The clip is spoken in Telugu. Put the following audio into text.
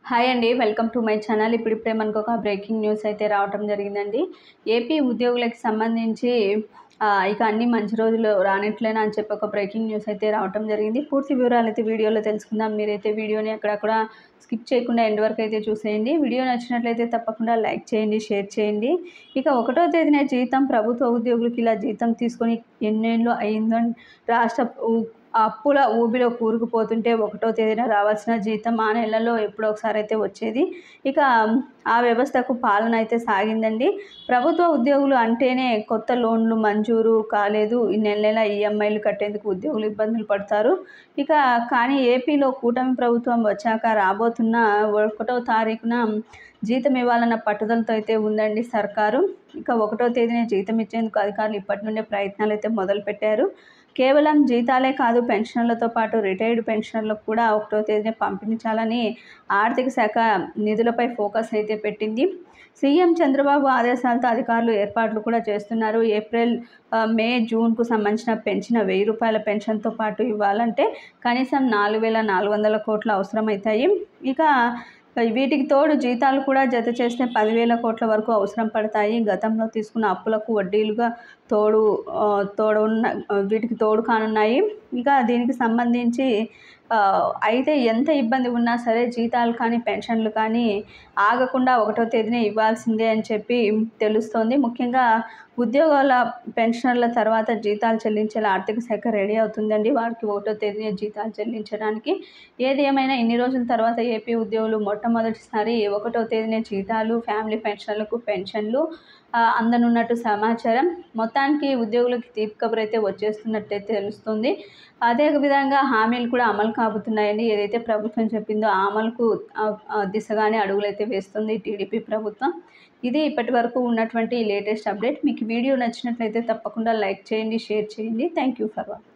హాయ్ అండి, వెల్కమ్ టు మై ఛానల్. ఇప్పుడిప్పుడే మనకు ఒక బ్రేకింగ్ న్యూస్ అయితే రావటం జరిగిందండి. ఏపీ ఉద్యోగులకు సంబంధించి ఇక అన్ని మంచి రోజులు రానట్లేనా అని చెప్పి ఒక బ్రేకింగ్ న్యూస్ అయితే రావటం జరిగింది. పూర్తి వివరాలు అయితే వీడియోలో తెలుసుకుందాం. మీరైతే వీడియోని అక్కడక్కడ స్కిప్ చేయకుండా ఎండ్ వరకు అయితే చూసేయండి. వీడియో నచ్చినట్లయితే తప్పకుండా లైక్ చేయండి, షేర్ చేయండి. ఇక 1వ తేదీన జీతం ప్రభుత్వ ఉద్యోగులకి ఇలా జీతం తీసుకొని ఎన్నేళ్ళు అయిందని రాష్ట్ర అప్పుల ఊబిలో కూరుకుపోతుంటే 1వ తేదీన రావాల్సిన జీతం ఆ నెలలో ఎప్పుడో ఒకసారి అయితే వచ్చేది. ఇక ఆ వ్యవస్థకు పాలన అయితే సాగిందండి. ప్రభుత్వ ఉద్యోగులు అంటేనే కొత్త లోన్లు మంజూరు కాలేదు, ఈ నెల ఈఎంఐలు కట్టేందుకు ఉద్యోగులు ఇబ్బందులు పడతారు. ఇక కానీ ఏపీలో కూటమి ప్రభుత్వం వచ్చాక రాబోతున్న 1వ తారీఖున జీతం ఇవ్వాలన్న పట్టుదలతో అయితే ఉందండి సర్కారు. ఇక 1వ తేదీన జీతం ఇచ్చేందుకు అధికారులు ఇప్పటి నుండే ప్రయత్నాలు అయితే మొదలుపెట్టారు. కేవలం జీతాలే కాదు, పెన్షన్లతో పాటు రిటైర్డ్ పెన్షనర్లకు కూడా 1వ తేదీన పంపించాలని ఆర్థిక శాఖ నిధులపై ఫోకస్ అయితే పెట్టింది. సీఎం చంద్రబాబు ఆదేశాలతో అధికారులు ఏర్పాట్లు కూడా చేస్తున్నారు. ఏప్రిల్, మే, జూన్కు సంబంధించిన పెంచిన ₹1000 పెన్షన్తో పాటు ఇవ్వాలంటే కనీసం 4,400 కోట్లు అవసరమవుతాయి. ఇక వీటికి తోడు జీతాలు కూడా జత చేస్తే 10,000 కోట్ల వరకు అవసరం పడతాయి. గతంలో తీసుకున్న అప్పులకు వడ్డీలుగా వీటికి తోడు కానున్నాయి. ఇక దీనికి సంబంధించి అయితే ఎంత ఇబ్బంది ఉన్నా సరే జీతాలు కానీ పెన్షన్లు కానీ ఆగకుండా 1వ తేదీనే ఇవ్వాల్సిందే అని చెప్పి తెలుస్తోంది. ముఖ్యంగా ఉద్యోగాల పెన్షనర్ల తర్వాత జీతాలు చెల్లించేలా ఆర్థిక శాఖ రెడీ అవుతుందండి. వారికి 1వ తేదీనే జీతాలు చెల్లించడానికి. ఏది ఏమైనా ఇన్ని రోజుల తర్వాత ఏపీ ఉద్యోగులు మొట్టమొదటిసారి 1వ తేదీనే జీతాలు, ఫ్యామిలీ పెన్షన్లకు పెన్షన్లు అందనున్నట్టు సమాచారం. మొత్తానికి ఉద్యోగులకు తీపి కబురు అయితే వచ్చేస్తున్నట్టయితే తెలుస్తుంది. అదే విధంగా హామీలు కూడా అమలు కాబోతున్నాయండి. ఏదైతే ప్రభుత్వం చెప్పిందో ఆ అమలుకు దిశగానే అడుగులైతే వేస్తుంది టీడీపీ ప్రభుత్వం. ఇది ఇప్పటి వరకు ఉన్నటువంటి లేటెస్ట్ అప్డేట్. మీకు వీడియో నచ్చినట్లయితే తప్పకుండా లైక్ చేయండి, షేర్ చేయండి. Thank you for watching.